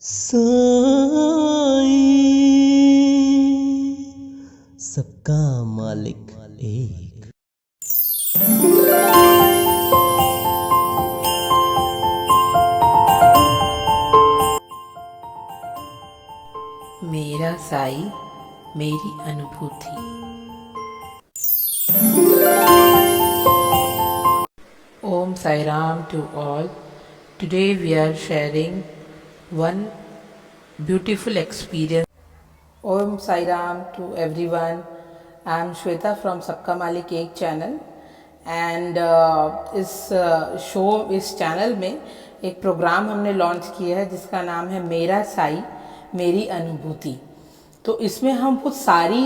साईं, सबका मालिक एक। मेरा साई मेरी अनुभूति। Om Sai Ram to all. Today we are sharing one beautiful experience. Om Sai Ram to everyone. I am Shweta from Sabka Malik Ek channel and इस channel में एक प्रोग्राम हमने लॉन्च किया है जिसका नाम है मेरा साई मेरी अनुभूति। तो इसमें हम कुछ सारी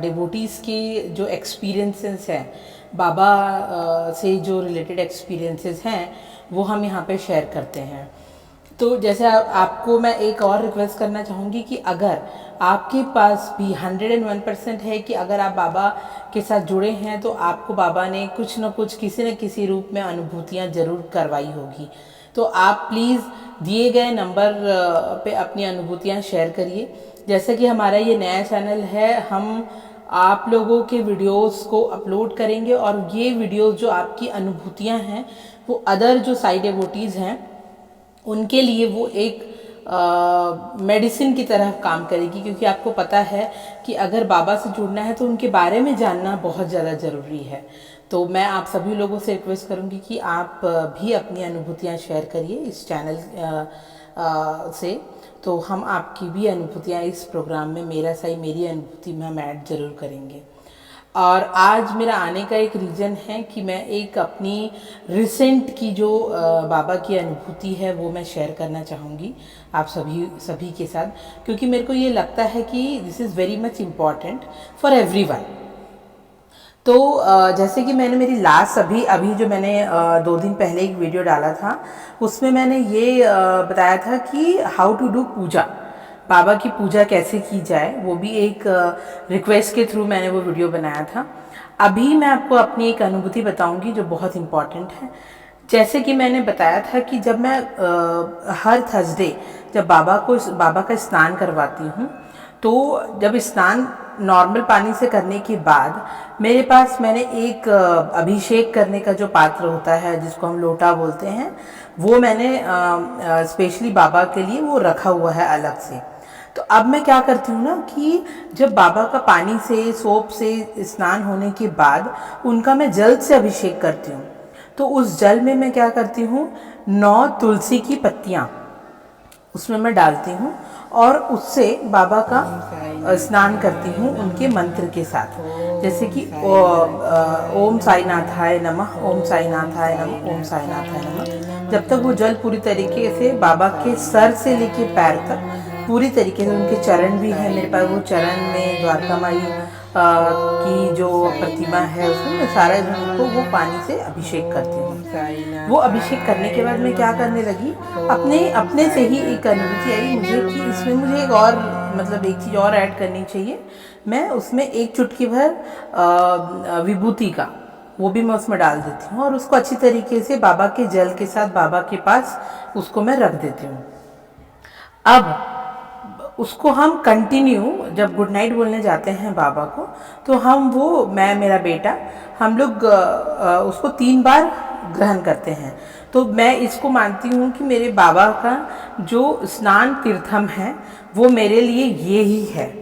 डिवोटीज़ की जो एक्सपीरियंसेस हैं, बाबा से जो रिलेटेड एक्सपीरियंसेस हैं, वो हम यहाँ पे शेयर करते हैं। तो जैसे आपको मैं एक और रिक्वेस्ट करना चाहूँगी कि अगर आपके पास भी 101% है कि अगर आप बाबा के साथ जुड़े हैं तो आपको बाबा ने कुछ न कुछ किसी न किसी रूप में अनुभूतियाँ ज़रूर करवाई होगी। तो आप प्लीज़ दिए गए नंबर पे अपनी अनुभूतियाँ शेयर करिए। जैसे कि हमारा ये नया चैनल है, हम आप लोगों के वीडियोस को अपलोड करेंगे और ये वीडियोस जो आपकी अनुभूतियाँ हैं वो अदर जो साइड डिवोटीज़ हैं उनके लिए वो एक मेडिसिन की तरह काम करेगी, क्योंकि आपको पता है कि अगर बाबा से जुड़ना है तो उनके बारे में जानना बहुत ज़्यादा ज़रूरी है। तो मैं आप सभी लोगों से रिक्वेस्ट करूँगी कि आप भी अपनी अनुभूतियाँ शेयर करिए इस चैनल से। तो हम आपकी भी अनुभूतियाँ इस प्रोग्राम में मेरा साई मेरी अनुभूति में हम ऐड ज़रूर करेंगे। और आज मेरा आने का एक रीज़न है कि मैं एक अपनी रिसेंट की जो बाबा की अनुभूति है वो मैं शेयर करना चाहूँगी आप सभी के साथ, क्योंकि मेरे को ये लगता है कि this is very much important for everyone. तो जैसे कि मैंने मेरी लास्ट अभी जो मैंने 2 दिन पहले एक वीडियो डाला था, उसमें मैंने ये बताया था कि हाउ टू डू पूजा, बाबा की पूजा कैसे की जाए, वो भी एक रिक्वेस्ट के थ्रू मैंने वो वीडियो बनाया था। अभी मैं आपको अपनी एक अनुभूति बताऊंगी जो बहुत इम्पॉर्टेंट है। जैसे कि मैंने बताया था कि जब मैं हर थर्सडे जब बाबा का स्नान करवाती हूँ, तो जब स्नान नॉर्मल पानी से करने के बाद मेरे पास मैंने एक अभिषेक करने का जो पात्र होता है जिसको हम लोटा बोलते हैं, वो मैंने स्पेशली बाबा के लिए वो रखा हुआ है अलग से। तो अब मैं क्या करती हूँ ना कि जब बाबा का पानी से सोप से स्नान होने के बाद उनका मैं जल से अभिषेक करती हूँ। तो उस जल में मैं क्या करती हूँ, 9 तुलसी की पत्तियाँ उसमें मैं डालती हूँ और उससे बाबा का स्नान करती हूँ उनके मंत्र के साथ, जैसे कि ओम साईनाथाय नमः, ओम साईनाथाय नमः, ओम साईनाथाय नमः। जब तक वो जल पूरी तरीके से बाबा के सर से लेके पैर तक पूरी तरीके से, उनके चरण भी है मेरे पास, वो चरण में द्वारका माई की जो प्रतिमा है उसमें मैं सारा उनको वो पानी से अभिषेक करती हूँ। वो अभिषेक करने के बाद मैं क्या करने लगी, अपने से ही एक अनुभूति आई मुझे कि इसमें मुझे एक और मतलब एक चीज़ और ऐड करनी चाहिए। मैं उसमें एक चुटकी भर विभूति का वो भी मैं उसमें डाल देती हूँ और उसको अच्छी तरीके से बाबा के जल के साथ बाबा के पास उसको मैं रख देती हूँ। अब उसको हम कंटिन्यू जब गुड नाइट बोलने जाते हैं बाबा को, तो हम वो मैं मेरा बेटा हम लोग उसको 3 बार ग्रहण करते हैं। तो मैं इसको मानती हूँ कि मेरे बाबा का जो स्नान तीर्थम है वो मेरे लिए ये ही है,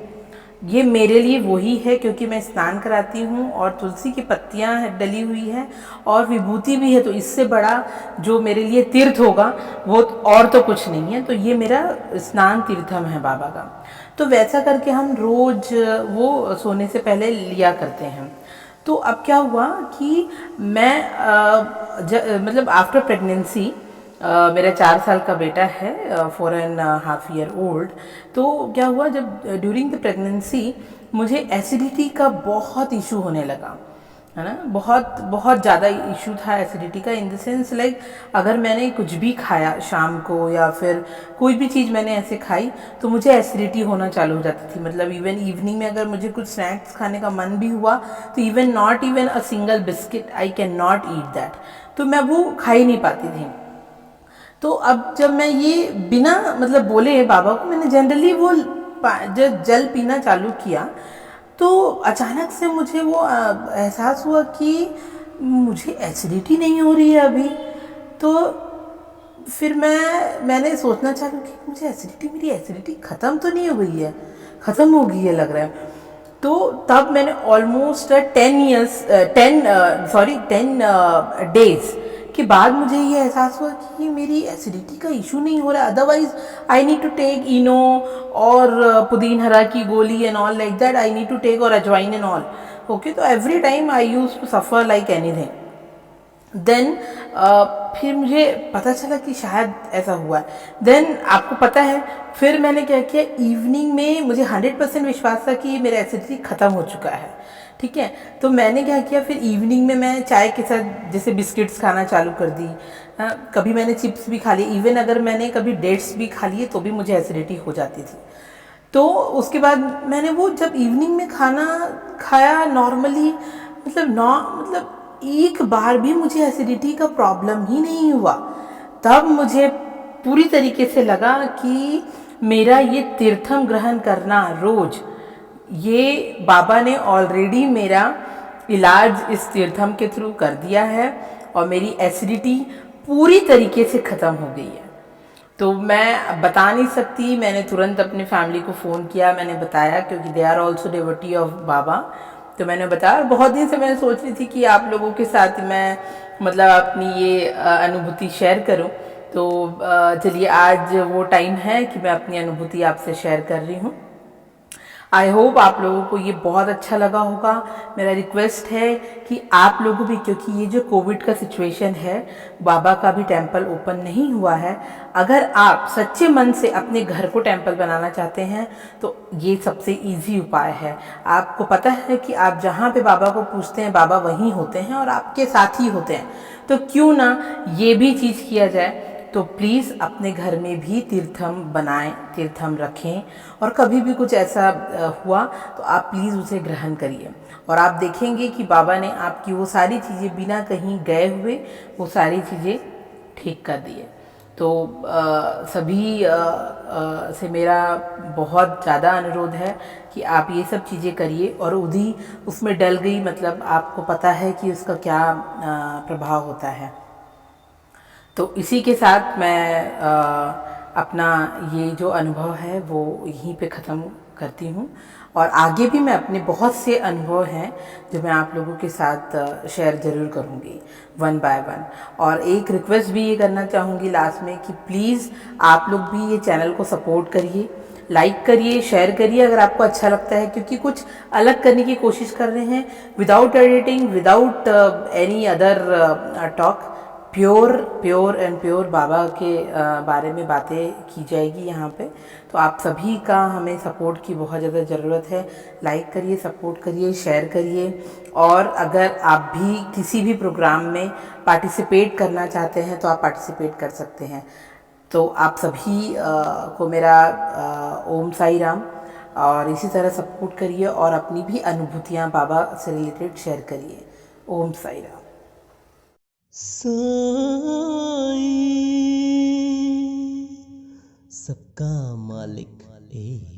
ये मेरे लिए वही है, क्योंकि मैं स्नान कराती हूँ और तुलसी की पत्तियाँ डली हुई हैं और विभूति भी है। तो इससे बड़ा जो मेरे लिए तीर्थ होगा वो और तो कुछ नहीं है। तो ये मेरा स्नान तीर्थम है बाबा का। तो वैसा करके हम रोज़ वो सोने से पहले लिया करते हैं। तो अब क्या हुआ कि मैं मतलब आफ्टर प्रेगनेंसी, मेरा 4 साल का बेटा है, 4.5 ईयर ओल्ड। तो क्या हुआ, जब ड्यूरिंग द प्रेगनेंसी मुझे एसिडिटी का बहुत इशू होने लगा, है ना। बहुत बहुत ज़्यादा इशू था एसिडिटी का, इन द सेंस लाइक अगर मैंने कुछ भी खाया शाम को या फिर कोई भी चीज़ मैंने ऐसे खाई तो मुझे एसिडिटी होना चालू हो जाती थी। मतलब इवन इवनिंग में अगर मुझे कुछ स्नैक्स खाने का मन भी हुआ तो even not even a single biscuit I can not eat that, तो मैं वो खा ही नहीं पाती थी। तो तो अब जब मैं ये बिना मतलब बोले बाबा को मैंने जनरली वो जब जल पीना चालू किया, तो अचानक से मुझे वो एहसास हुआ कि मुझे एसिडिटी नहीं हो रही है अभी। तो फिर मैंने सोचना चाहा कि मुझे एसिडिटी, मेरी एसिडिटी ख़त्म तो नहीं हो गई है, ख़त्म हो गई है लग रहा है। तो तब मैंने ऑलमोस्ट 10 डेज के बाद मुझे ये एहसास हुआ कि मेरी एसिडिटी का इशू नहीं हो रहा है। Otherwise I need to take Eno और पुदीन हरा की गोली and all like that, I need to take, और अजवाइन एंड ऑल। ओके, तो every time I use to suffer like anything. Then फिर मुझे पता चला कि शायद ऐसा हुआ है। देन आपको पता है फिर मैंने क्या किया, इवनिंग में मुझे 100% विश्वास था कि मेरा एसिडिटी ख़त्म हो चुका है, ठीक है। तो मैंने क्या किया, फिर इवनिंग में मैं चाय के साथ जैसे बिस्किट्स खाना चालू कर दी। कभी मैंने चिप्स भी खा लिए, इवन अगर मैंने कभी डेट्स भी खा लिए तो भी मुझे एसिडिटी हो जाती थी। तो उसके बाद मैंने वो जब इवनिंग में खाना खाया नॉर्मली, मतलब एक बार भी मुझे एसिडिटी का प्रॉब्लम ही नहीं हुआ। तब मुझे पूरी तरीके से लगा कि मेरा ये तीर्थम ग्रहण करना रोज, ये बाबा ने ऑलरेडी मेरा इलाज इस तीर्थम के थ्रू कर दिया है और मेरी एसिडिटी पूरी तरीके से ख़त्म हो गई है। तो मैं बता नहीं सकती, मैंने तुरंत अपने फैमिली को फ़ोन किया, मैंने बताया, क्योंकि they are also devotee of Baba. तो मैंने बताया, और बहुत दिन से मैंने सोच रही थी कि आप लोगों के साथ मैं मतलब अपनी ये अनुभूति शेयर करूं। तो चलिए आज वो टाइम है कि मैं अपनी अनुभूति आपसे शेयर कर रही हूँ। आई होप आप लोगों को ये बहुत अच्छा लगा होगा। मेरा रिक्वेस्ट है कि आप लोगों भी, क्योंकि ये जो कोविड का सिचुएशन है, बाबा का भी टेंपल ओपन नहीं हुआ है, अगर आप सच्चे मन से अपने घर को टेंपल बनाना चाहते हैं तो ये सबसे इजी उपाय है। आपको पता है कि आप जहाँ पे बाबा को पूछते हैं बाबा वहीं होते हैं और आपके साथ ही होते हैं, तो क्यों ना ये भी चीज़ किया जाए। तो प्लीज़ अपने घर में भी तीर्थम बनाएं, तीर्थम रखें, और कभी भी कुछ ऐसा हुआ तो आप प्लीज़ उसे ग्रहण करिए, और आप देखेंगे कि बाबा ने आपकी वो सारी चीज़ें बिना कहीं गए हुए वो सारी चीज़ें ठीक कर दिए। तो सभी से मेरा बहुत ज़्यादा अनुरोध है कि आप ये सब चीज़ें करिए, और उदी उसमें डल गई मतलब आपको पता है कि उसका क्या प्रभाव होता है। तो इसी के साथ मैं अपना ये जो अनुभव है वो यहीं पे ख़त्म करती हूँ, और आगे भी मैं अपने बहुत से अनुभव हैं जो मैं आप लोगों के साथ शेयर ज़रूर करूँगी वन बाय वन। और एक रिक्वेस्ट भी ये करना चाहूँगी लास्ट में कि प्लीज़ आप लोग भी ये चैनल को सपोर्ट करिए, लाइक करिए, शेयर करिए अगर आपको अच्छा लगता है, क्योंकि कुछ अलग करने की कोशिश कर रहे हैं, without editing, without any other talk, pure and pure Baba के बारे में बातें की जाएगी यहाँ पे। तो आप सभी का हमें सपोर्ट की बहुत ज़्यादा ज़रूरत है। लाइक करिए, सपोर्ट करिए, शेयर करिए, और अगर आप भी किसी भी प्रोग्राम में पार्टिसिपेट करना चाहते हैं तो आप पार्टिसिपेट कर सकते हैं। तो आप सभी को मेरा ओम साई राम, और इसी तरह सपोर्ट करिए और अपनी भी अनुभूतियाँ बाबा से रिलेटेड शेयर करिए। ओम साई राम। साई सबका मालिक एक।